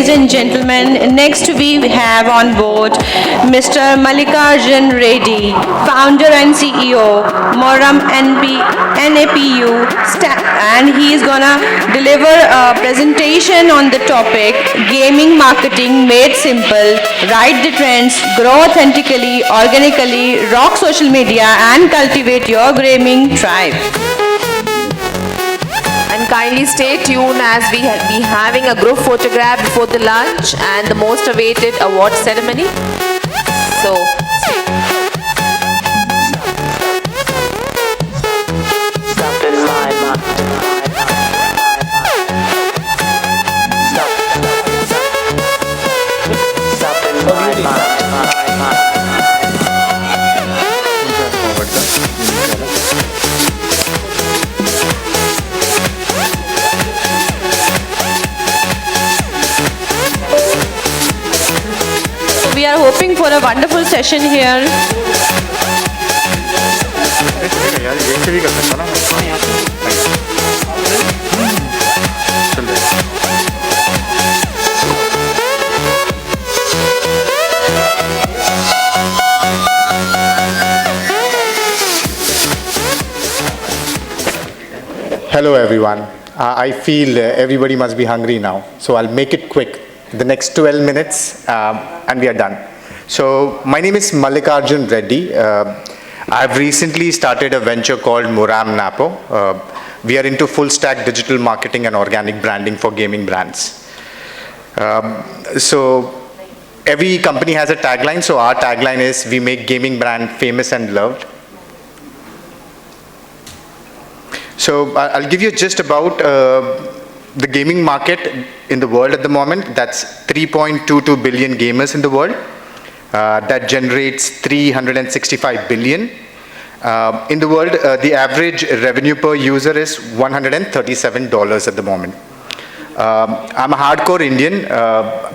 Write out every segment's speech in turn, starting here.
ladies and gentlemen, next we have on board Mr. Mallikarjun Reddy, founder and CEO, MORAM NAPU, and he is gonna deliver a presentation on the topic Gaming Marketing Made Simple, Ride the Trends, Grow Authentically, Organically, Rock Social Media and Cultivate Your Gaming Tribe. And kindly stay tuned as we will be having a group photograph before the lunch and the most awaited award ceremony. So, we are hoping for a wonderful session here. Hello everyone. I feel everybody must be hungry now, so I'll make it quick. The next 12 minutes and we are done. So my name is Mallikarjun Reddy. I've recently started a venture called MORAM NAPU. We are into full stack digital marketing and organic branding for gaming brands. So every company has a tagline. So our tagline is we make gaming brand famous and loved. So I'll give you just about the gaming market in the world at the moment. That's 3.22 billion gamers in the world. That generates 365 billion. In the world, the average revenue per user is $137 at the moment. I'm a hardcore Indian,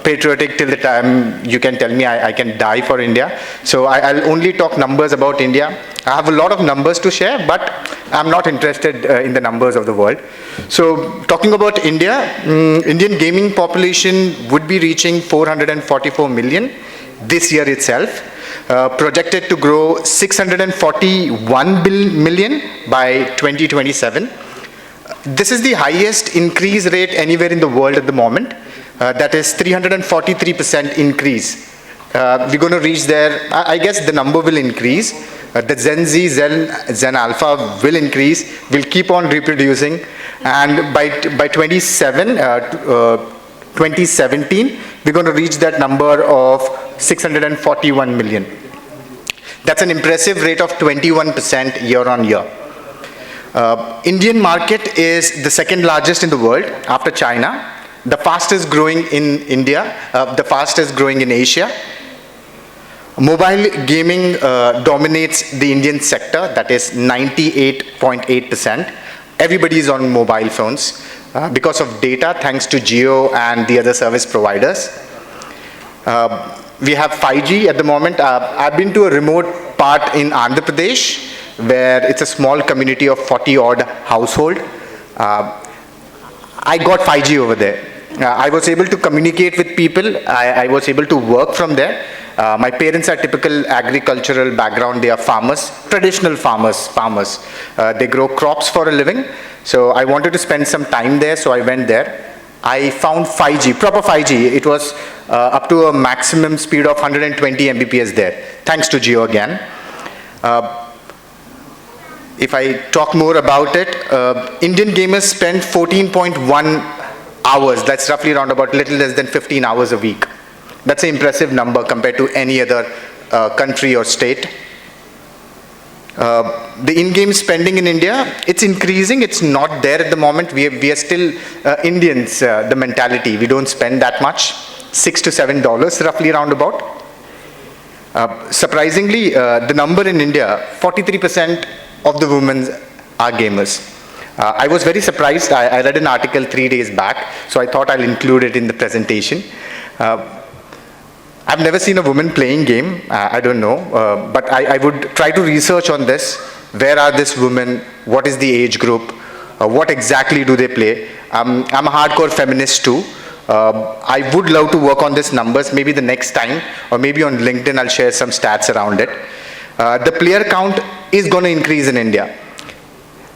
patriotic till the time you can tell me I can die for India. So I'll only talk numbers about India. I have a lot of numbers to share, but I'm not interested in the numbers of the world. So talking about India, Indian gaming population would be reaching 444 million this year itself, projected to grow 641 million by 2027. This is the highest increase rate anywhere in the world at the moment. That is 343% increase. We're going to reach there. I guess the number will increase. The Gen Z, Gen Alpha will increase, will keep on reproducing. And by 2017, we're going to reach that number of 641 million. That's an impressive rate of 21% year on year. Indian market is the second largest in the world after China, the fastest growing in India, the fastest growing in Asia. Mobile gaming dominates the Indian sector, that is 98.8%. Everybody is on mobile phones because of data, thanks to Jio and the other service providers. We have 5G at the moment. I've been to a remote part in Andhra Pradesh, where it's a small community of 40 odd household. I got 5G over there. I was able to communicate with people. I was able to work from there. My parents are typical agricultural background. They are farmers, traditional farmers. They grow crops for a living. So I wanted to spend some time there, so I went there. I found 5G, proper 5G. It was up to a maximum speed of 120 Mbps there, thanks to Jio again. If I talk more about it, Indian gamers spend 14.1 hours. That's roughly around about little less than 15 hours a week. That's an impressive number compared to any other country or state. The in-game spending in India, it's increasing. It's not there at the moment. We are still Indians, the mentality. We don't spend that much, $6 to $7 roughly around about. Surprisingly, the number in India, 43% of the women are gamers. I was very surprised. I read an article 3 days back, so I thought I'll include it in the presentation. I've never seen a woman playing game. I don't know, but I would try to research on this. Where are these women? What is the age group? What exactly do they play? I'm a hardcore feminist too. I would love to work on these numbers maybe the next time, or maybe on LinkedIn I'll share some stats around it. The player count is going to increase in India.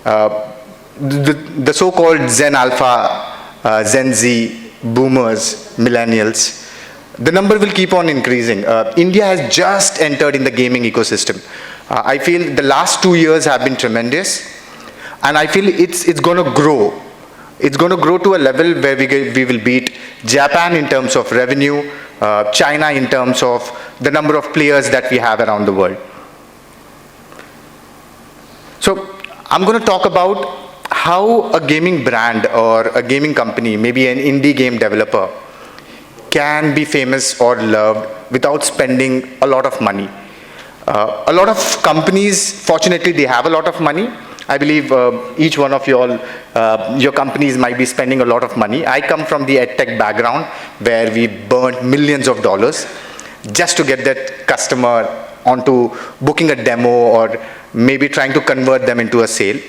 The so-called Zen Alpha, Gen Z, Boomers, Millennials, the number will keep on increasing. India has just entered in the gaming ecosystem. I feel the last 2 years have been tremendous, and I feel it's going to grow. It's going to grow to a level where we will beat Japan in terms of revenue, China in terms of the number of players that we have around the world. So I'm going to talk about how a gaming brand or a gaming company, maybe an indie game developer, can be famous or loved without spending a lot of money. A lot of companies, fortunately, they have a lot of money. I believe each one of you all, your companies might be spending a lot of money. I come from the edtech background where we burnt millions of dollars just to get that customer onto booking a demo or maybe trying to convert them into a sale.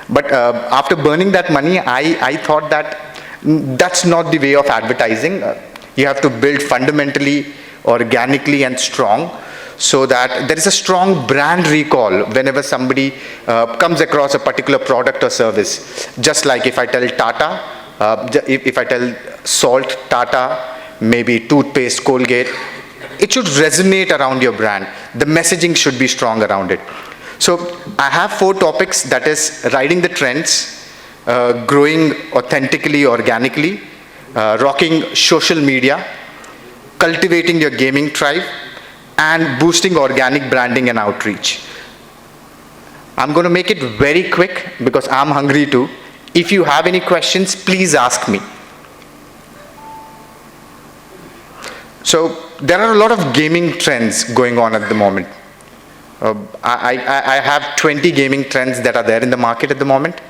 But after burning that money, I thought that that's not the way of advertising. You have to build fundamentally, organically and strong, so that there is a strong brand recall whenever somebody comes across a particular product or service. Just like if I tell Tata, if I tell salt, Tata, maybe toothpaste, Colgate, it should resonate around your brand. The messaging should be strong around it. So I have 4 topics, that is riding the trends, growing authentically, organically, rocking social media, cultivating your gaming tribe, and boosting organic branding and outreach. I'm going to make it very quick because I'm hungry too. If you have any questions, please ask me. So there are a lot of gaming trends going on at the moment. I have 20 gaming trends that are there in the market at the moment.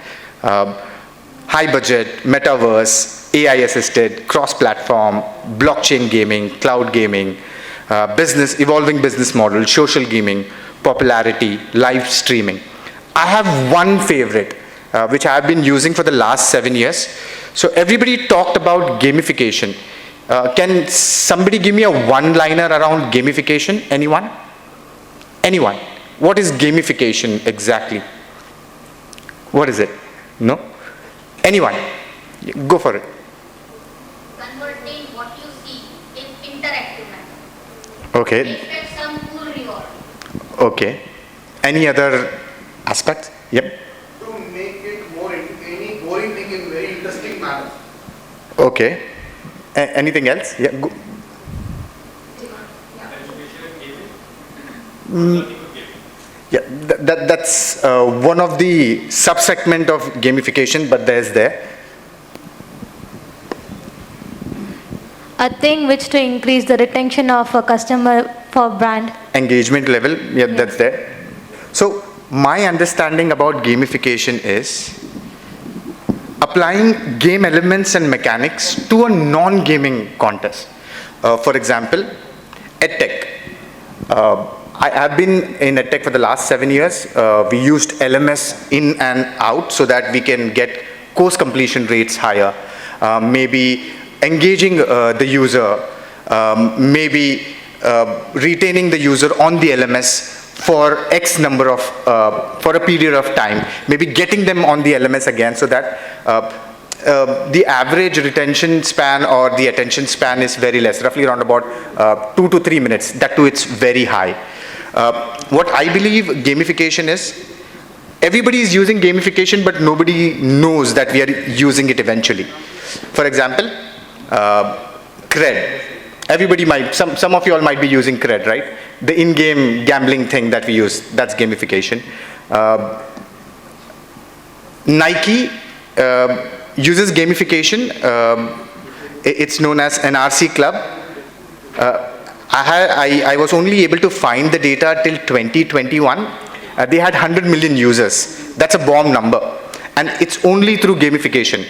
High budget, metaverse, AI assisted, cross-platform, blockchain gaming, cloud gaming, evolving business model, social gaming, popularity, live streaming. I have one favorite, which I have been using for the last 7 years. So everybody talked about gamification. Can somebody give me a one-liner around gamification? Anyone? Anyone? What is gamification exactly? What is it? No? Anyone? Go for it. Converting what you see in interactive manner. Okay. Expect some cool reward. Okay. Any other aspects? Yep. To make it more, any boring thing in very interesting manner. Okay. Anything else? Yeah. Go. Yeah, that's one of the sub-segment of gamification, but there's there. A thing which to increase the retention of a customer for brand. Engagement level, yeah, that's there. So my understanding about gamification is applying game elements and mechanics to a non-gaming context. For example, edtech. I have been in edtech for the last 7 years. We used LMS in and out so that we can get course completion rates higher. Maybe engaging the user, maybe retaining the user on the LMS for X number of, for a period of time, maybe getting them on the LMS again so that the average retention span or the attention span is very less, roughly around about 2 to 3 minutes. That too, it's very high. What I believe gamification is, everybody is using gamification, but nobody knows that we are using it eventually. For example, cred. Everybody might, some of you all might be using cred, right? The in-game gambling thing that we use, that's gamification. Nike uses gamification. It's known as NRC Club. I was only able to find the data till 2021. They had 100 million users. That's a bomb number. And it's only through gamification.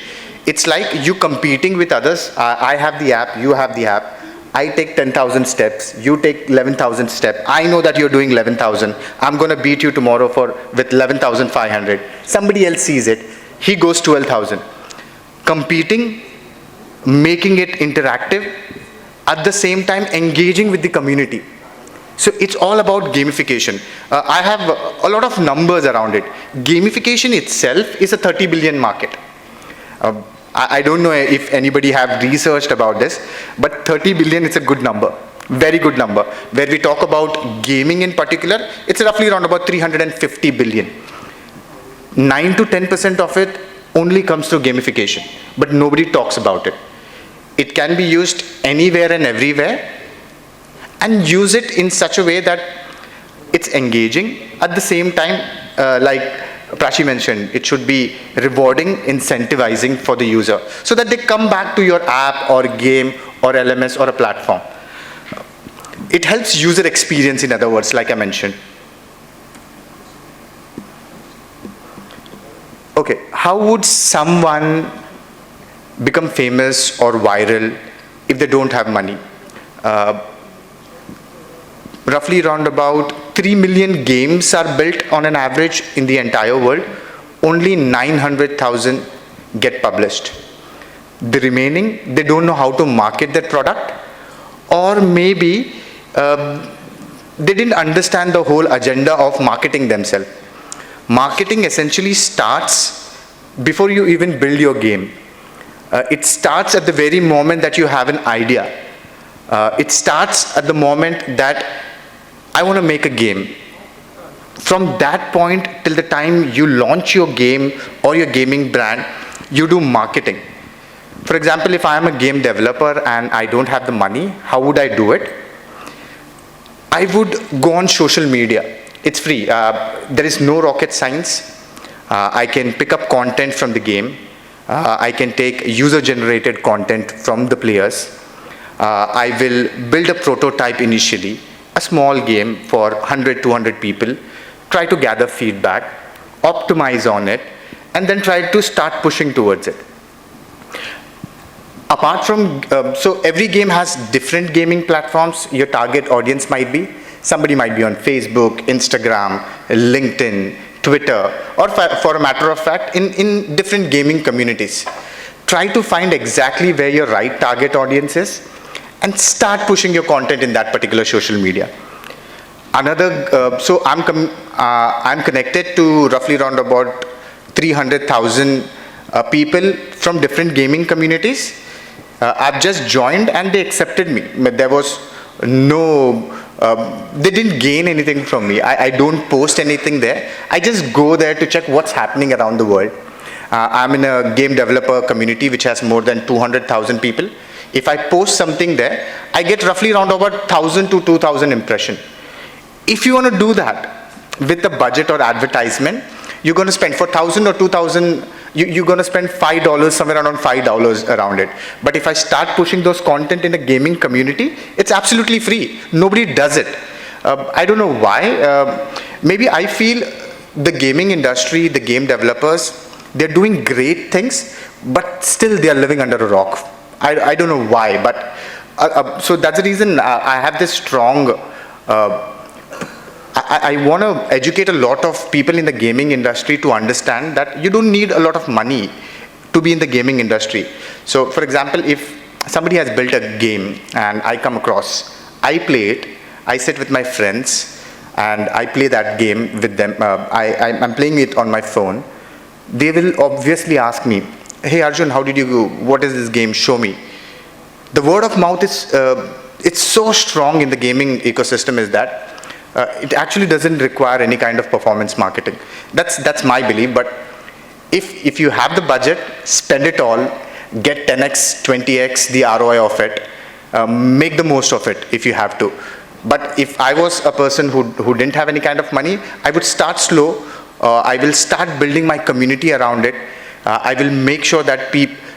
It's like you competing with others. I have the app, you have the app. I take 10,000 steps, you take 11,000 steps. I know that you're doing 11,000. I'm going to beat you tomorrow with 11,500. Somebody else sees it. He goes 12,000. Competing making it interactive, at the same time engaging with the community. So it's all about gamification. I have a lot of numbers around it. Gamification itself is a 30 billion market. I don't know if anybody have researched about this, but 30 billion is a good number, very good number. Where we talk about gaming in particular, it's roughly around about 350 billion. 9 to 10% of it only comes through gamification, but nobody talks about it. It can be used anywhere and everywhere, and use it in such a way that it's engaging. At the same time, like Prachi mentioned, it should be rewarding, incentivizing for the user, so that they come back to your app or game or LMS or a platform. It helps user experience, in other words, like I mentioned. Okay, how would someone become famous or viral if they don't have money? Roughly around about 3 million games are built on an average in the entire world. Only 900,000 get published. The remaining, they don't know how to market their product, or maybe they didn't understand the whole agenda of marketing themselves. Marketing essentially starts before you even build your game. It starts at the very moment that you have an idea. It starts at the moment that I want to make a game. From that point till the time you launch your game or your gaming brand, you do marketing. For example, if I am a game developer and I don't have the money, how would I do it? I would go on social media. It's free. There is no rocket science. I can pick up content from the game. I can take user-generated content from the players. I will build a prototype initially, a small game for 100, 200 people, try to gather feedback, optimize on it, and then try to start pushing towards it. Apart from, so every game has different gaming platforms. Your target audience might be, somebody might be on Facebook, Instagram, LinkedIn, Twitter, or for a matter of fact, in different gaming communities. Try to find exactly where your right target audience is and start pushing your content in that particular social media. Another, so I'm connected to roughly around about 300,000 people from different gaming communities. I've just joined and they accepted me. There was no, they didn't gain anything from me. I don't post anything there. I just go there to check what's happening around the world. I'm in a game developer community which has more than 200,000 people. If I post something there, I get roughly around about 1,000 to 2,000 impressions. If you want to do that with the budget or advertisement, you're going to spend for 1,000 or 2,000, you're going to spend $5, somewhere around $5 around it. But if I start pushing those content in a gaming community, it's absolutely free. Nobody does it. I don't know why. Maybe I feel the gaming industry, the game developers, they're doing great things, but still they are living under a rock. I don't know why, but so that's the reason I have this strong, I want to educate a lot of people in the gaming industry to understand that you don't need a lot of money to be in the gaming industry. So for example, if somebody has built a game and I come across, I play it, I sit with my friends and I play that game with them. I'm playing it on my phone. They will obviously ask me, hey Arjun, how did you go? What is this game? Show me. The word of mouth is, it's so strong in the gaming ecosystem is that it actually doesn't require any kind of performance marketing. That's my belief, but if you have the budget, spend it all, get 10x, 20x the ROI of it, make the most of it if you have to. But if I was a person who didn't have any kind of money, I would start slow. I will start building my community around it. I will make sure that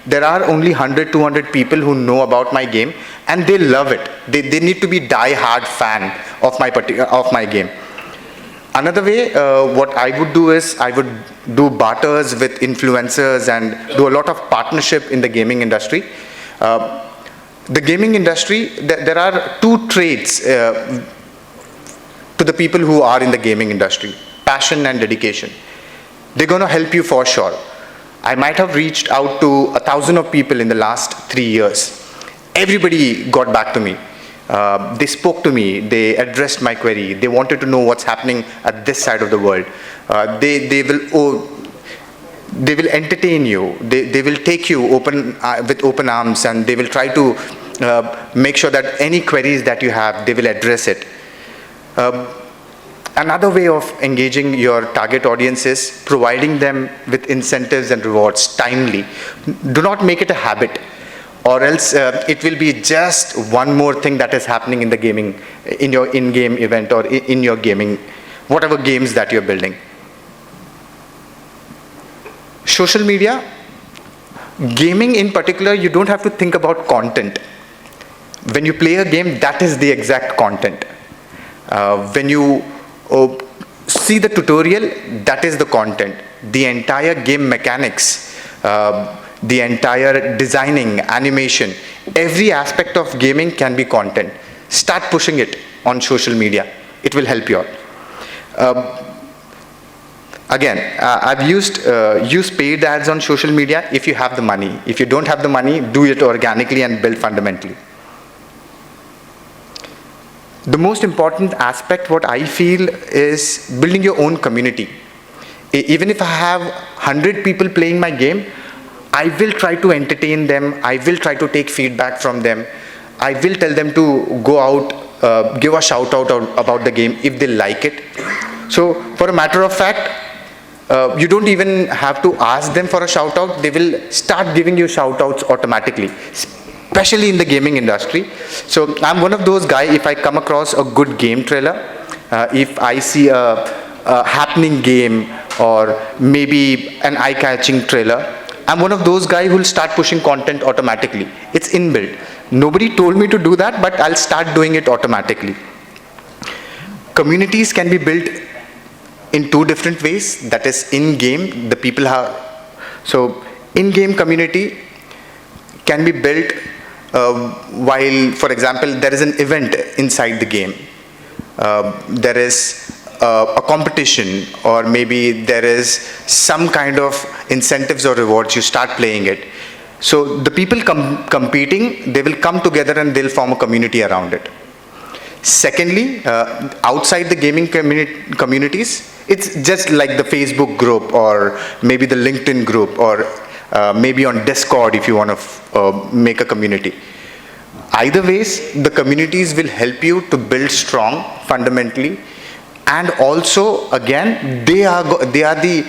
there are only 100, 200 people who know about my game and they love it. They need to be die-hard fan of my game. Another way, what I would do is I would do barters with influencers and do a lot of partnership in the gaming industry. The gaming industry, there are two traits to the people who are in the gaming industry: passion and dedication. They're going to help you for sure. I might have reached out to 1,000 of people in the last 3 years. Everybody got back to me. They spoke to me, they addressed my query, they wanted to know what's happening at this side of the world. They will entertain you, they will take you with open arms, and they will try to make sure that any queries that you have, they will address it. Another way of engaging your target audience is providing them with incentives and rewards timely. Do not make it a habit, or else it will be just one more thing that is happening in the gaming, in your in-game event, or in your gaming, whatever games that you're building. Social media, gaming in particular, you don't have to think about content. When you play a game, that is the exact content. When you see the tutorial, that is the content. The entire game mechanics, the entire designing, animation, every aspect of gaming can be content. Start pushing it on social media. It will help you out. Again, I've used paid ads on social media if you have the money. If you don't have the money, do it organically and build fundamentally. The most important aspect, what I feel, is building your own community. Even if I have 100 people playing my game, I will try to entertain them. I will try to take feedback from them. I will tell them to go out, give a shout out about the game if they like it. So for a matter of fact, you don't even have to ask them for a shout out. They will start giving you shout outs automatically, especially in the gaming industry. So I'm one of those guys, if I come across a good game trailer, if I see a happening game or maybe an eye-catching trailer, I'm one of those guys who will start pushing content automatically. It's inbuilt. Nobody told me to do that, but I'll start doing it automatically. Communities can be built in two different ways. That is in-game, the people have. So in-game community can be built while, for example, there is an event inside the game. There is a competition, or maybe there is some kind of incentives or rewards. You start playing it. So the people competing, they will come together and they'll form a community around it. Secondly, outside the gaming communities, it's just like the Facebook group, or maybe the LinkedIn group, or maybe on Discord if you want to make a community. Either ways, the communities will help you to build strong fundamentally, and also again they are the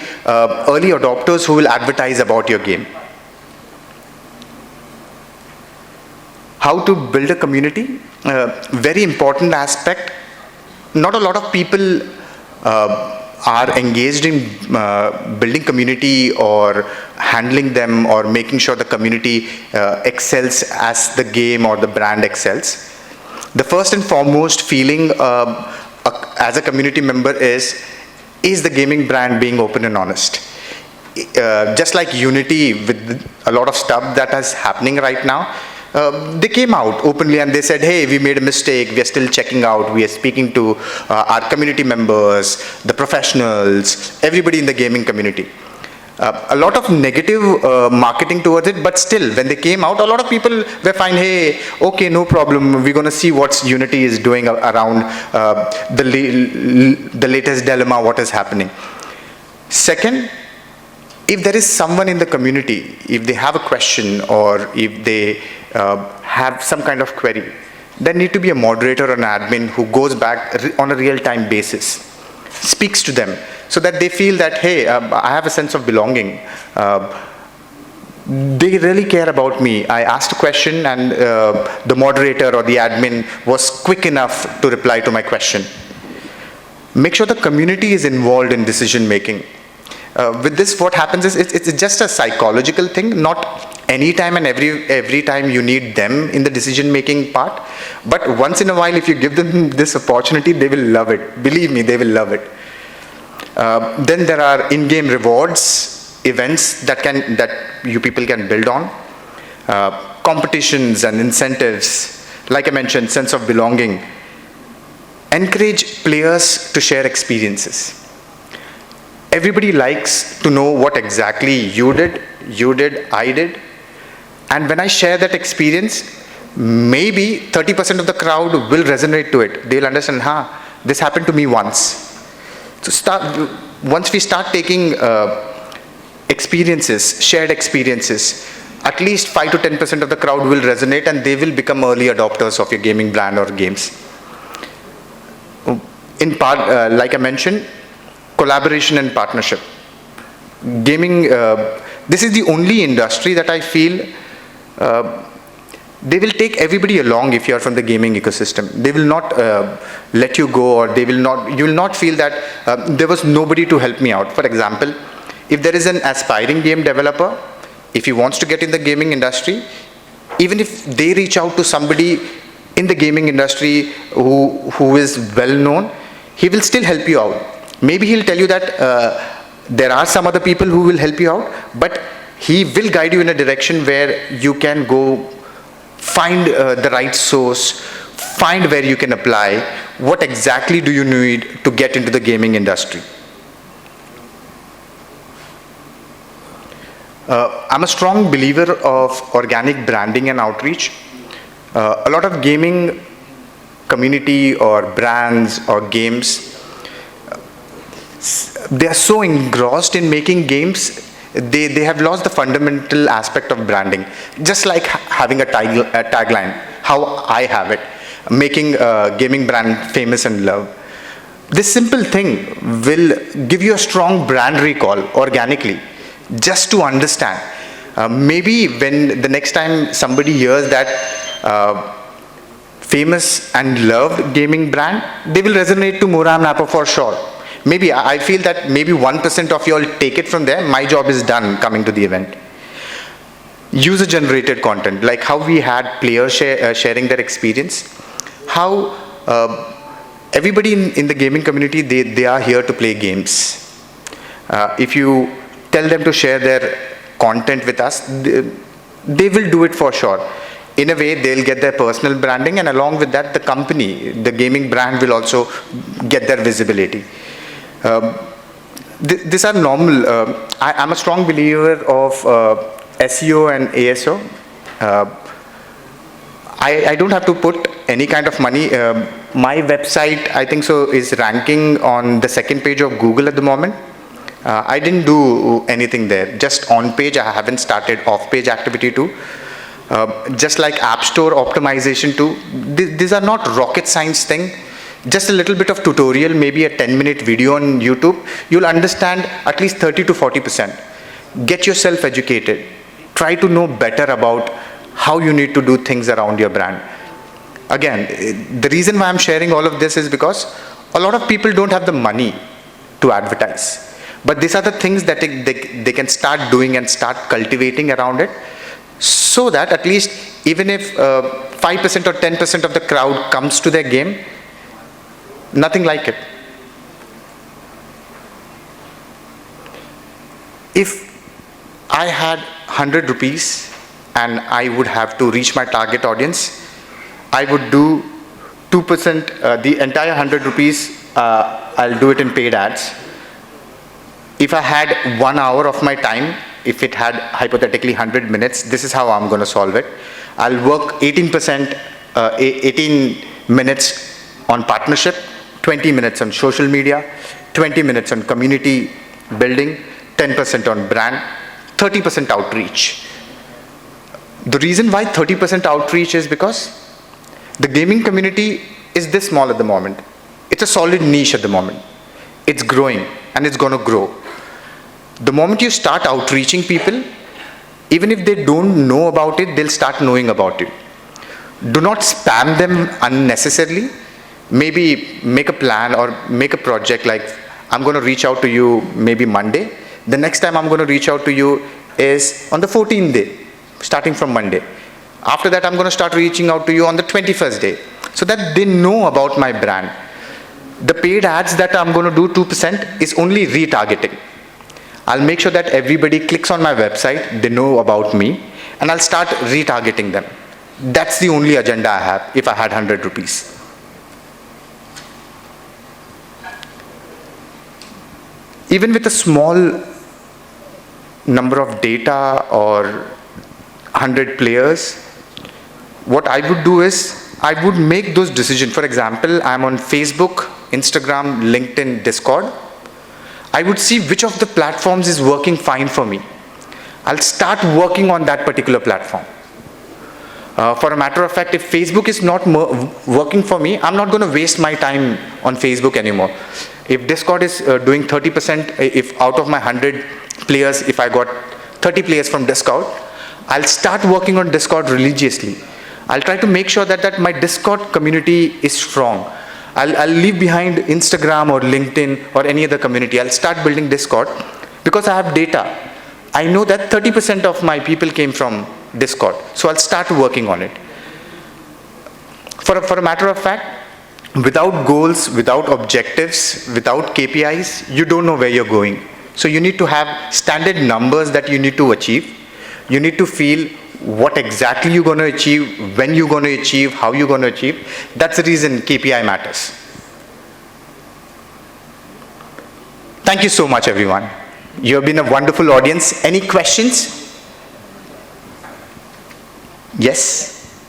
early adopters who will advertise about your game. How to build a community? Very important aspect. Not a lot of people are engaged in building community or handling them or making sure the community excels as the game or the brand excels. The first and foremost feeling as a community member is the gaming brand being open and honest? Just like Unity, with a lot of stuff that is happening right now, they came out openly and they said, hey, we made a mistake, we are still checking out, we are speaking to our community members, the professionals, everybody in the gaming community. A lot of negative marketing towards it, but still, when they came out, a lot of people were fine, hey, okay, no problem, we're going to see what Unity is doing around the latest dilemma, what is happening. Second, if there is someone in the community, if they have a question or if they have some kind of query, there need to be a moderator or an admin who goes back on a real-time basis, speaks to them, so that they feel that, hey, I have a sense of belonging. They really care about me. I asked a question and the moderator or the admin was quick enough to reply to my question. Make sure the community is involved in decision making. With this, what happens is it's just a psychological thing. Not any time and every time you need them in the decision making part, but once in a while, if you give them this opportunity, they will love it. Believe me, they will love it. Then there are in-game rewards, events that you people can build on, competitions and incentives. Like I mentioned, sense of belonging. Encourage players to share experiences. Everybody likes to know what exactly you did, I did. And when I share that experience, maybe 30% of the crowd will resonate to it. They'll understand, this happened to me once. So once we start taking experiences, shared experiences, at least 5 to 10% of the crowd will resonate and they will become early adopters of your gaming brand or games. In part, like I mentioned, collaboration and partnership. Gaming, this is the only industry that I feel they will take everybody along if you are from the gaming ecosystem. They will not let you go, or you will not feel that there was nobody to help me out. For example, if there is an aspiring game developer, if he wants to get in the gaming industry, even if they reach out to somebody in the gaming industry who is well known, he will still help you out. Maybe he'll tell you that there are some other people who will help you out, but he will guide you in a direction where you can go find the right source, find where you can apply, what exactly do you need to get into the gaming industry. I'm a strong believer of organic branding and outreach. A lot of gaming community or brands or games, they are so engrossed in making games, they have lost the fundamental aspect of branding. Just like having a tagline, how I have it, making a gaming brand famous and loved. This simple thing will give you a strong brand recall organically, just to understand. Maybe when the next time somebody hears that famous and loved gaming brand, they will resonate to MORAM NAPU for sure. Maybe I feel that maybe 1% of you all take it from there. My job is done coming to the event. User generated content, like how we had players sharing their experience, how everybody in the gaming community, they are here to play games. If you tell them to share their content with us, they will do it for sure. In a way, they'll get their personal branding, and along with that, the company, the gaming brand will also get their visibility. These are normal. I'm a strong believer of SEO and ASO. I don't have to put any kind of money. My website, I think so, is ranking on the second page of Google at the moment. I didn't do anything there, just on page. I haven't started off page activity too. Just like App Store optimization too. These are not rocket science thing. Just a little bit of tutorial, maybe a 10-minute video on YouTube, you'll understand at least 30 to 40%. Get yourself educated. Try to know better about how you need to do things around your brand. Again, the reason why I'm sharing all of this is because a lot of people don't have the money to advertise. But these are the things that they can start doing and start cultivating around it, so that at least even if 5% or 10% of the crowd comes to their game, nothing like it. If I had 100 rupees and I would have to reach my target audience, I would do 2%, the entire 100 rupees, I'll do it in paid ads. If I had 1 hour of my time, if it had hypothetically 100 minutes, this is how I'm going to solve it. I'll work 18 minutes on partnership, 20 minutes on social media, 20 minutes on community building, 10% on brand, 30% outreach. The reason why 30% outreach is because the gaming community is this small at the moment. It's a solid niche at the moment. It's growing and it's going to grow. The moment you start outreaching people, even if they don't know about it, they'll start knowing about it. Do not spam them unnecessarily. Maybe make a plan or make a project like, I'm going to reach out to you maybe Monday. The next time I'm going to reach out to you is on the 14th day, starting from Monday. After that, I'm going to start reaching out to you on the 21st day, so that they know about my brand. The paid ads that I'm going to do 2% is only retargeting. I'll make sure that everybody clicks on my website, they know about me, and I'll start retargeting them. That's the only agenda I have if I had 100 rupees. even with a small number of data or 100 players, what I would do is I would make those decisions. For example, I'm on Facebook, Instagram, LinkedIn, Discord. I would see which of the platforms is working fine for me. I'll start working on that particular platform. For a matter of fact, if Facebook is not working for me, I'm not going to waste my time on Facebook anymore. If Discord is doing 30%, if out of my 100 players, if I got 30 players from Discord, I'll start working on Discord religiously. I'll try to make sure that my Discord community is strong. I'll leave behind Instagram or LinkedIn or any other community. I'll start building Discord because I have data. I know that 30% of my people came from Discord. So I'll start working on it. For a matter of fact, without goals, without objectives, without KPIs, you don't know where you're going. So you need to have standard numbers that you need to achieve. You need to feel what exactly you're going to achieve, when you're going to achieve, how you're going to achieve. That's the reason KPI matters. Thank you so much, everyone. You have been a wonderful audience. Any questions? Yes?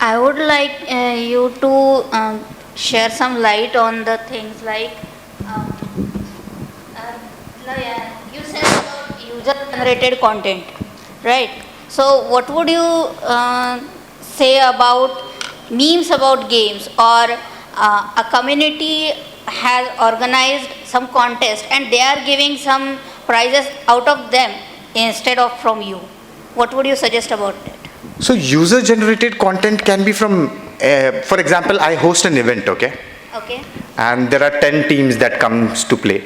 I would like you to share some light on the things like you said about user-generated content, right? So what would you say about memes about games, or a community has organized some contest and they are giving some prizes out of them instead of from you? What would you suggest about it? So user-generated content can be from, for example, I host an event, okay? Okay. And there are 10 teams that comes to play.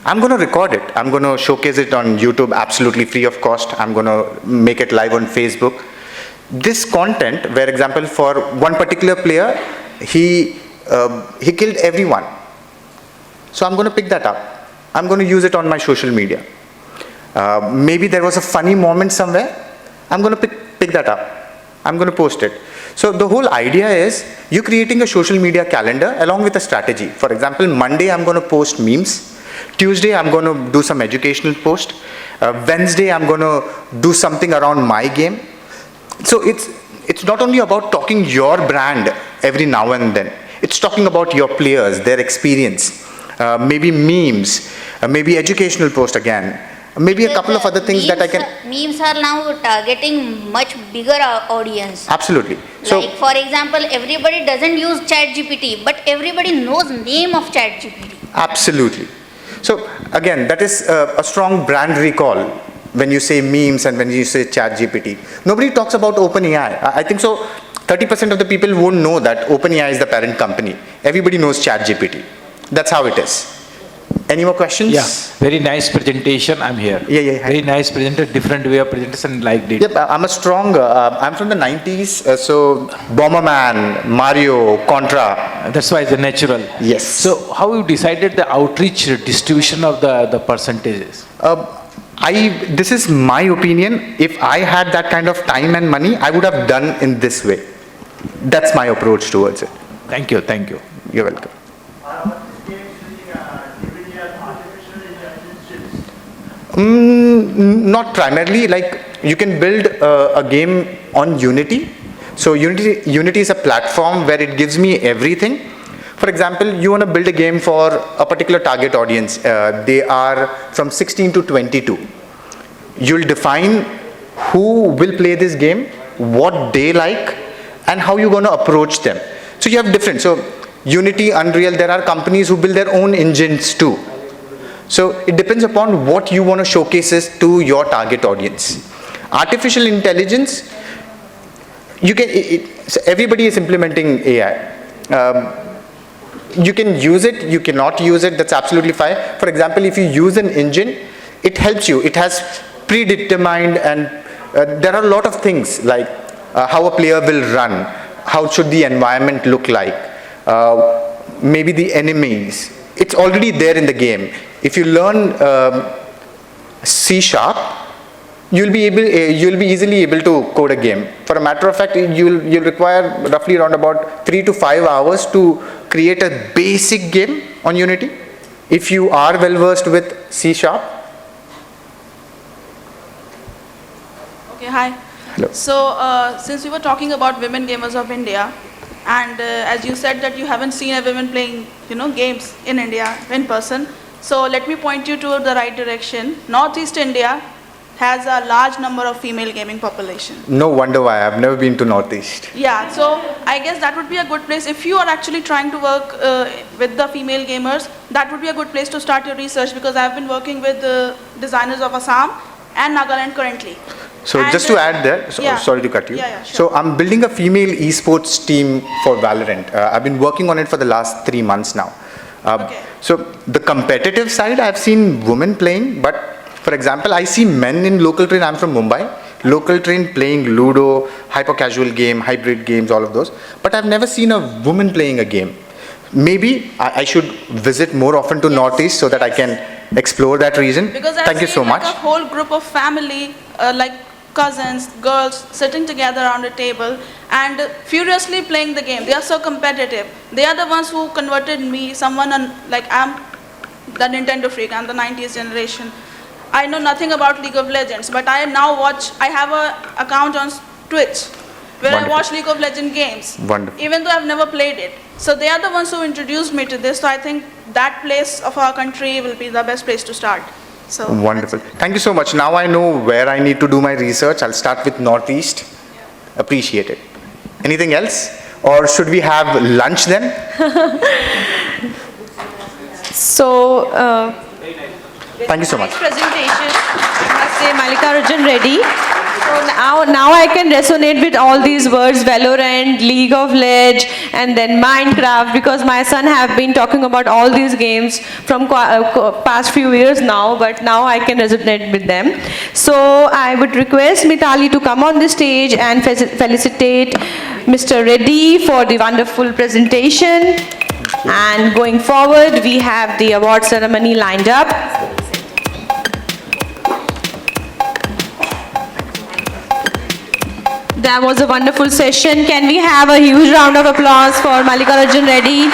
I'm going to record it. I'm going to showcase it on YouTube absolutely free of cost. I'm going to make it live on Facebook. This content, where example for one particular player, he killed everyone. So I'm going to pick that up. I'm going to use it on my social media. Maybe there was a funny moment somewhere. I'm going to pick that up. I'm going to post it. So the whole idea is you creating a social media calendar along with a strategy. For example, Monday I'm going to post memes. Tuesday I'm going to do some educational post. Wednesday I'm going to do something around my game. So it's not only about talking your brand every now and then. It's talking about your players, their experience. Maybe memes, maybe educational post again. Maybe a couple of other things that I can... Memes are now targeting much bigger audience. Absolutely. So, Like for example, everybody doesn't use ChatGPT, but everybody knows name of ChatGPT. absolutely. So again, that is a strong brand recall when you say memes and when you say ChatGPT. Nobody talks about OpenAI. I think so 30% of the people won't know that OpenAI is the parent company. Everybody knows ChatGPT. That's how it is. Any more questions? Yeah, very nice presentation. I'm here. Yeah. Very nice presentation, different way of presentation, liked it. Yep, I'm a strong, I'm from the 90s, so Bomberman, Mario, Contra. That's why it's a natural. Yes. So how you decided the outreach distribution of the percentages? This is my opinion. If I had that kind of time and money, I would have done in this way. That's my approach towards it. Thank you, thank you. You're welcome. Not primarily. Like you can build a game on Unity. So Unity is a platform where it gives me everything. For example, you want to build a game for a particular target audience. They are from 16 to 22. You'll define who will play this game, what they like, and how you're going to approach them. So you have different. So Unity, Unreal, there are companies who build their own engines too. So it depends upon what you want to showcase to your target audience. Artificial intelligence, you can, so everybody is implementing AI. You can use it, you cannot use it, that's absolutely fine. For example, if you use an engine, it helps you. It has predetermined, and there are a lot of things like how a player will run, how should the environment look like, maybe the enemies. It's already there in the game. If you learn C#, you'll be easily able to code a game. For a matter of fact, you'll require roughly around about 3 to 5 hours to create a basic game on Unity. If you are well versed with C#, Okay, hi. Hello. So, since we were talking about women gamers of India, and as you said that you haven't seen a women playing, games in India in person, so let me point you to the right direction. Northeast India has a large number of female gaming population. no wonder why I've never been to Northeast. Yeah, so I guess that would be a good place. If you are actually trying to work with the female gamers, that would be a good place to start your research, because I've been working with designers of Assam and Nagaland currently. So And, just to add there, yeah. sorry to cut you. Yeah, sure. So I'm building a female esports team for Valorant. I've been working on it for the last 3 months now. Okay. So the competitive side, I've seen women playing, but for example, I see men in local train. I'm from Mumbai. Local train playing Ludo, hyper casual game, hybrid games, all of those. But I've never seen a woman playing a game. Maybe I should visit more often to Northeast so that I can explore that region. Because I've Thank you so seen much. like a whole group of family, like cousins, girls, sitting together around a table and furiously playing the game. They are so competitive. They are the ones who converted me, like I'm the Nintendo freak, I'm the 90s generation. I know nothing about League of Legends, but I have an account on Twitch where Wonderful. I watch League of Legends games. Wonderful. Even though I've never played it. So they are the ones who introduced me to this. So I think that place of our country will be the best place to start. So Wonderful. Thank you so much. Now I know where I need to do my research. I'll start with Northeast. Appreciate it. Anything else? Or should we have lunch then? So, Thank you so much. nice presentation, I must say, Mallikarjun Reddy. So now I can resonate with all these words, Valorant, League of Legends, and then Minecraft, because my son have been talking about all these games from past few years now, but now I can resonate with them. So I would request Mitali to come on the stage and felicitate Mr. Reddy for the wonderful presentation. And going forward, we have the award ceremony lined up. That was a wonderful session. Can we have a huge round of applause for Mallikarjun Reddy?